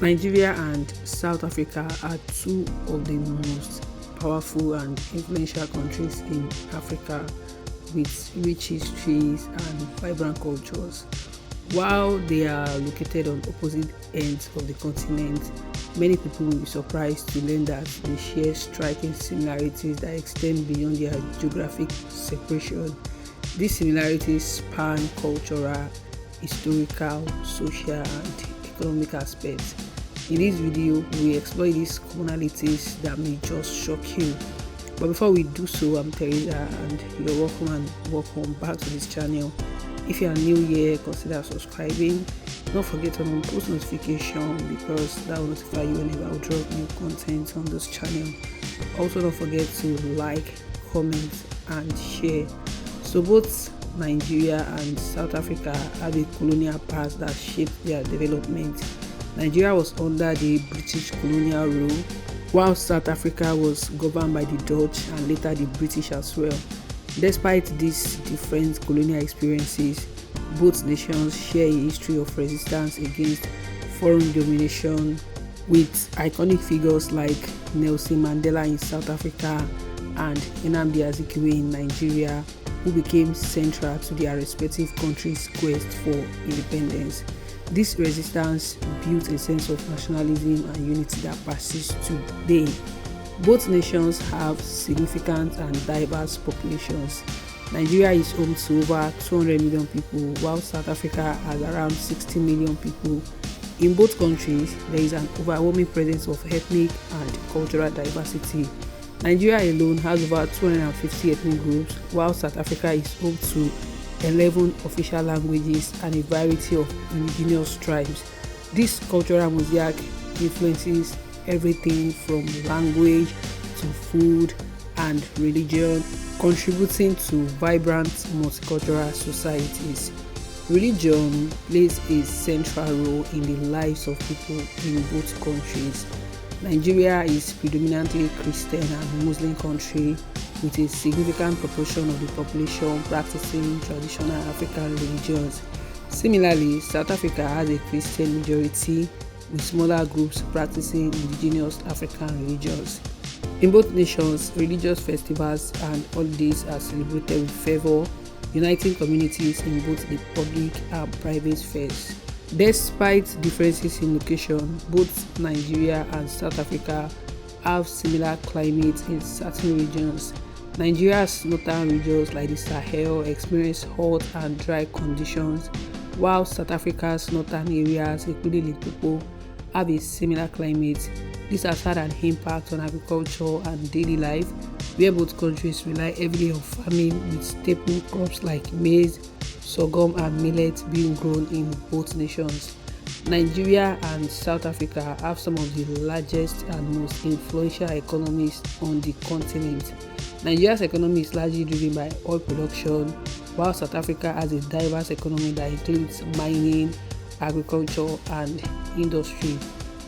Nigeria and South Africa are two of the most powerful and influential countries in Africa with rich histories and vibrant cultures. While they are located on opposite ends of the continent, many people will be surprised to learn that they share striking similarities that extend beyond their geographic separation. These similarities span cultural, historical, social, and economic aspects. In this video, we explore these commonalities that may just shock you. But before we do so, I'm Teresa and you're welcome back to this channel. If you are new here, consider subscribing. Don't forget to turn on post notification because that will notify you whenever I drop new content on this channel. Also, don't forget to like, comment, and share. So both Nigeria and South Africa have a colonial past that shaped their development. Nigeria was under the British colonial rule, while South Africa was governed by the Dutch and later the British as well. Despite these different colonial experiences, both nations share a history of resistance against foreign domination, with iconic figures like Nelson Mandela in South Africa and Nnamdi Azikiwe in Nigeria, who became central to their respective countries' quest for independence. This resistance built a sense of nationalism and unity that persists today. Both nations have significant and diverse populations. Nigeria is home to over 200 million people, while South Africa has around 60 million people. In both countries, there is an overwhelming presence of ethnic and cultural diversity. Nigeria alone has over 250 ethnic groups, while South Africa is home to 11 official languages and a variety of indigenous tribes. This cultural mosaic influences everything from language to food and religion, contributing to vibrant multicultural societies. Religion plays a central role in the lives of people in both countries. Nigeria is predominantly Christian and Muslim country, with a significant proportion of the population practicing traditional African religions. Similarly, South Africa has a Christian majority, with smaller groups practicing indigenous African religions. In both nations, religious festivals and holidays are celebrated with fervor, uniting communities in both the public and private spheres. Despite differences in location, both Nigeria and South Africa have similar climates in certain regions. Nigeria's northern regions like the Sahel experience hot and dry conditions, while South Africa's northern areas, including Limpopo, have a similar climate. This has had an impact on agriculture and daily life, where both countries rely heavily on farming, with staple crops like maize, sorghum, and millet being grown in both nations. Nigeria and South Africa have some of the largest and most influential economies on the continent. Nigeria's economy is largely driven by oil production, while South Africa has a diverse economy that includes mining, agriculture, and industry.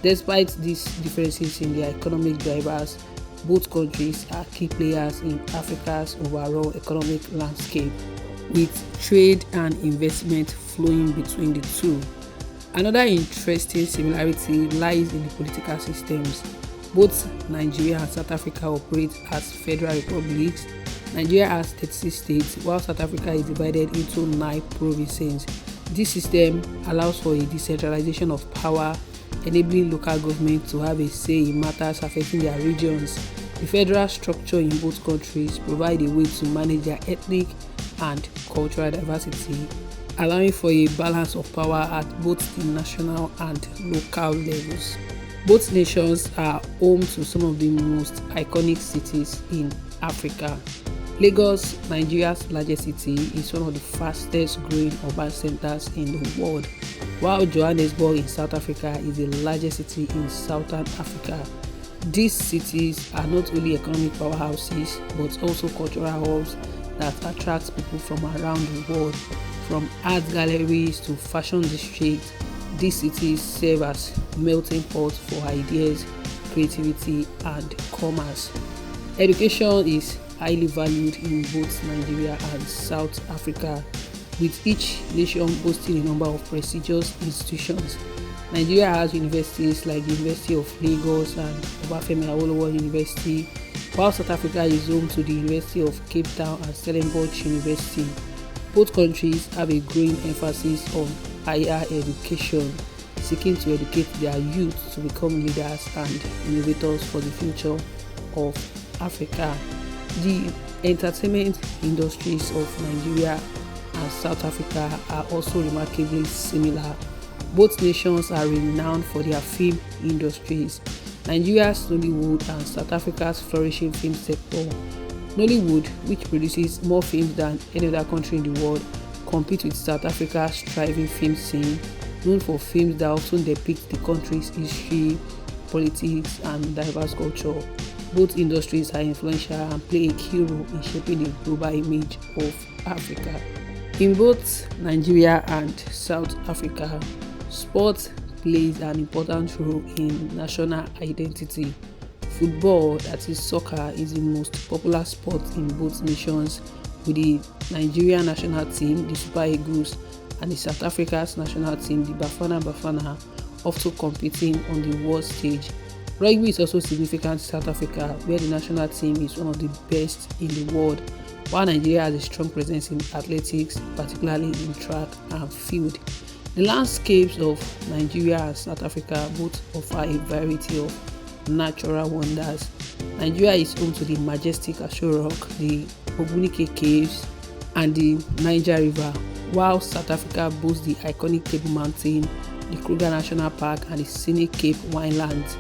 Despite these differences in their economic drivers, both countries are key players in Africa's overall economic landscape, with trade and investment flowing between the two. Another interesting similarity lies in the political systems. Both Nigeria and South Africa operate as federal republics. Nigeria has 36 states, while South Africa is divided into 9 provinces. This system allows for a decentralization of power, enabling local government to have a say in matters affecting their regions. The federal structure in both countries provides a way to manage their ethnic and cultural diversity, allowing for a balance of power at both the national and local levels. Both nations are home to some of the most iconic cities in Africa. Lagos, Nigeria's largest city, is one of the fastest growing urban centers in the world, while Johannesburg in South Africa is the largest city in Southern Africa. These cities are not only economic powerhouses but also cultural hubs that attract people from around the world. From art galleries to fashion districts, these cities serve as melting pots for ideas, creativity, and commerce. Education is highly valued in both Nigeria and South Africa, with each nation boasting a number of prestigious institutions. Nigeria has universities like the University of Lagos and Obafemi Awolowo University, while South Africa is home to the University of Cape Town and Stellenbosch University. Both countries have a growing emphasis on higher education, seeking to educate their youth to become leaders and innovators for the future of Africa. The entertainment industries of Nigeria and South Africa are also remarkably similar. Both nations are renowned for their film industries. Nigeria's Nollywood and South Africa's flourishing film sector. Nollywood, which produces more films than any other country in the world, competes with South Africa's thriving film scene, known for films that often depict the country's history, politics, and diverse culture. Both industries are influential and play a key role in shaping the global image of Africa. In both Nigeria and South Africa, sport plays an important role in national identity. Football, that is soccer, is the most popular sport in both nations, with the Nigerian national team, the Super Eagles, and the South Africa's national team, the Bafana Bafana, often competing on the world stage. Rugby is also significant in South Africa, where the national team is one of the best in the world, while Nigeria has a strong presence in athletics, particularly in track and field. The landscapes of Nigeria and South Africa both offer a variety of natural wonders. Nigeria is home to the majestic Asho Rock, the Ogbunike Caves, and the Niger River, while South Africa boasts the iconic Table Mountain, the Kruger National Park, and the scenic Cape Winelands.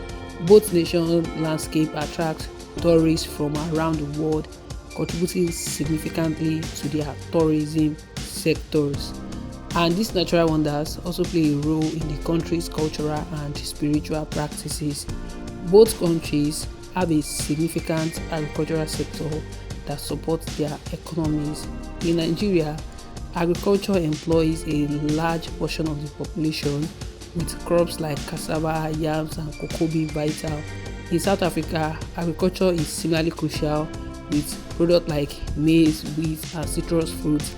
Both nations' landscape attract tourists from around the world, contributing significantly to their tourism sectors. And these natural wonders also play a role in the country's cultural and spiritual practices. Both countries have a significant agricultural sector that supports their economies. In Nigeria, agriculture employs a large portion of the population, with crops like cassava, yams, and cocoa being vital. In South Africa, agriculture is similarly crucial, with products like maize, wheat, and citrus fruits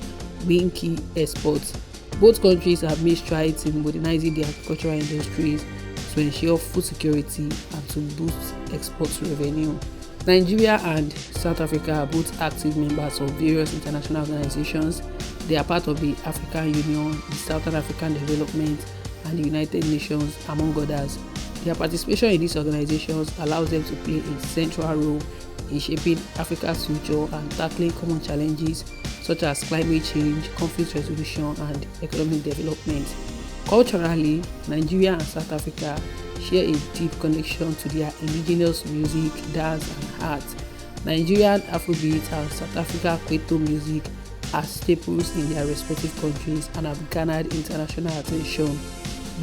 being key exports. Both countries have made strides in modernizing their agricultural industries to ensure food security and to boost export revenue. Nigeria and South Africa are both active members of various international organizations. They are part of the African Union, the Southern African Development, and the United Nations, among others. Their participation in these organizations allows them to play a central role in shaping Africa's future and tackling common challenges such as climate change, conflict resolution, and economic development. Culturally, Nigeria and South Africa share a deep connection to their indigenous music, dance, and art. Nigerian Afrobeat and South Africa Kwaito music are staples in their respective countries and have garnered international attention.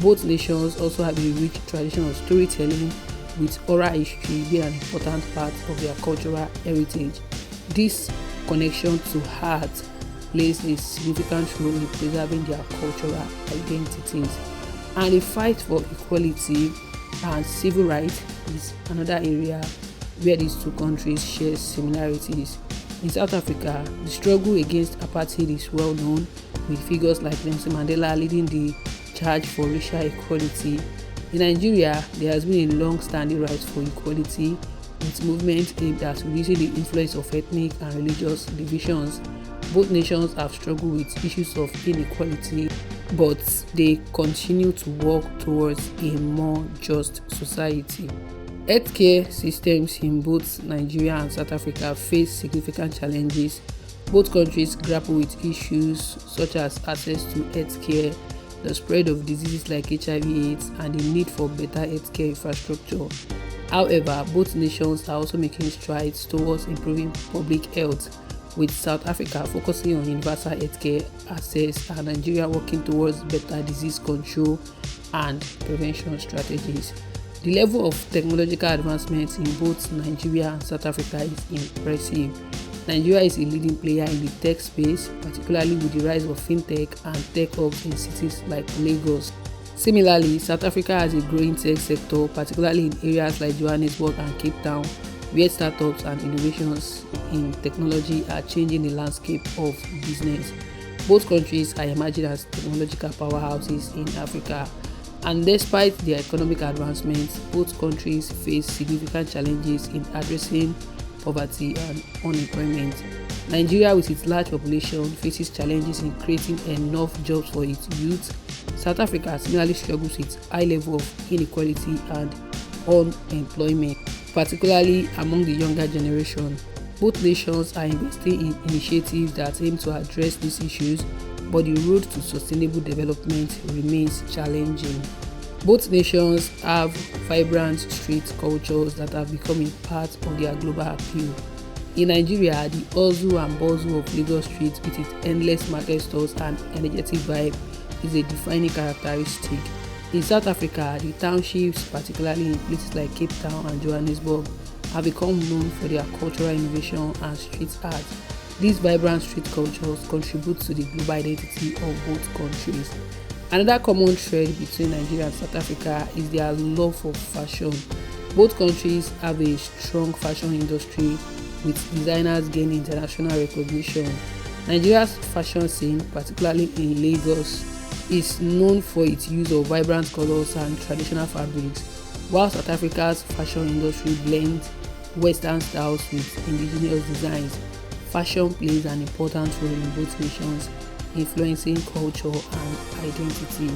Both nations also have a rich tradition of storytelling, with oral history being an important part of their cultural heritage. This connection to art plays a significant role in preserving their cultural identities. And the fight for equality and civil rights is another area where these two countries share similarities. In South Africa, the struggle against apartheid is well known, with figures like Nelson Mandela leading the charge for racial equality. In Nigeria, there has been a long-standing right for equality, with movements aimed at reducing the influence of ethnic and religious divisions. Both nations have struggled with issues of inequality, but they continue to work towards a more just society. Healthcare systems in both Nigeria and South Africa face significant challenges. Both countries grapple with issues such as access to healthcare, the spread of diseases like HIV/AIDS, and the need for better healthcare infrastructure. However, both nations are also making strides towards improving public health, with South Africa focusing on universal healthcare access and Nigeria working towards better disease control and prevention strategies. The level of technological advancements in both Nigeria and South Africa is impressive. Nigeria is a leading player in the tech space, particularly with the rise of fintech and tech hubs in cities like Lagos. Similarly, South Africa has a growing tech sector, particularly in areas like Johannesburg and Cape Town, where startups and innovations in technology are changing the landscape of business. Both countries are emerging as technological powerhouses in Africa, and despite their economic advancements, both countries face significant challenges in addressing poverty and unemployment. Nigeria, with its large population, faces challenges in creating enough jobs for its youth. South Africa similarly struggles with high level of inequality and unemployment, particularly among the younger generation. Both nations are investing in initiatives that aim to address these issues, but the road to sustainable development remains challenging. Both nations have vibrant street cultures that have become a part of their global appeal. In Nigeria, the hustle and bustle of Lagos Street with its endless market stores and energetic vibe is a defining characteristic. In South Africa, the townships, particularly in places like Cape Town and Johannesburg, have become known for their cultural innovation and street art. These vibrant street cultures contribute to the global identity of both countries. Another common thread between Nigeria and South Africa is their love for fashion. Both countries have a strong fashion industry, with designers gaining international recognition. Nigeria's fashion scene, particularly in Lagos, is known for its use of vibrant colors and traditional fabrics, while South Africa's fashion industry blends Western styles with indigenous designs. Fashion plays an important role in both nations, influencing culture and identity.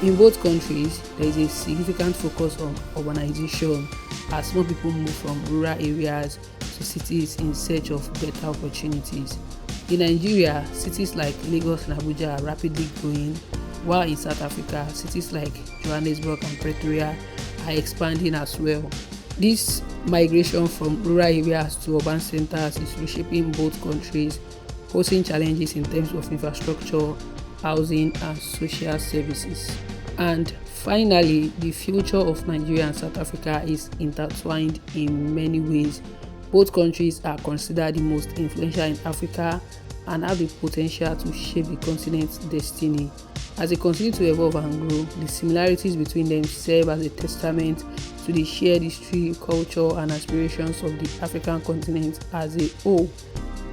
In both countries, there is a significant focus on urbanization as more people move from rural areas to cities in search of better opportunities. In Nigeria, cities like Lagos and Abuja are rapidly growing, while in South Africa, cities like Johannesburg and Pretoria are expanding as well. This migration from rural areas to urban centers is reshaping both countries, posing challenges in terms of infrastructure, housing, and social services. And finally, the future of Nigeria and South Africa is intertwined in many ways. Both countries are considered the most influential in Africa and have the potential to shape the continent's destiny. As they continue to evolve and grow, the similarities between them serve as a testament to the shared history, culture, and aspirations of the African continent as a whole.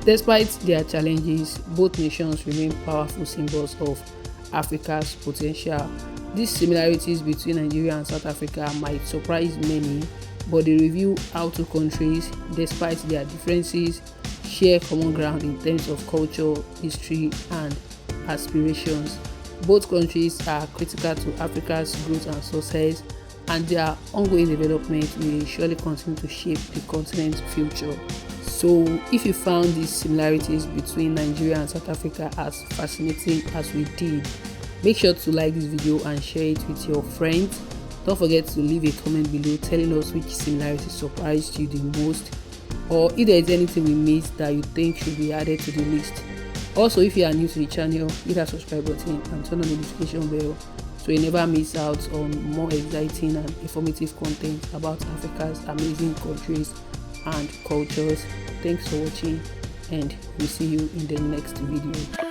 Despite their challenges, both nations remain powerful symbols of Africa's potential. These similarities between Nigeria and South Africa might surprise many, but they reveal how two countries, despite their differences, share common ground in terms of culture, history, and aspirations. Both countries are critical to Africa's growth and success, and their ongoing development will surely continue to shape the continent's future. So, if you found these similarities between Nigeria and South Africa as fascinating as we did, make sure to like this video and share it with your friends. Don't forget to leave a comment below telling us which similarity surprised you the most, or if there is anything we missed that you think should be added to the list. Also, if you are new to the channel, hit that subscribe button and turn on the notification bell so you never miss out on more exciting and informative content about Africa's amazing countries and cultures. Thanks for watching, and we'll see you in the next video.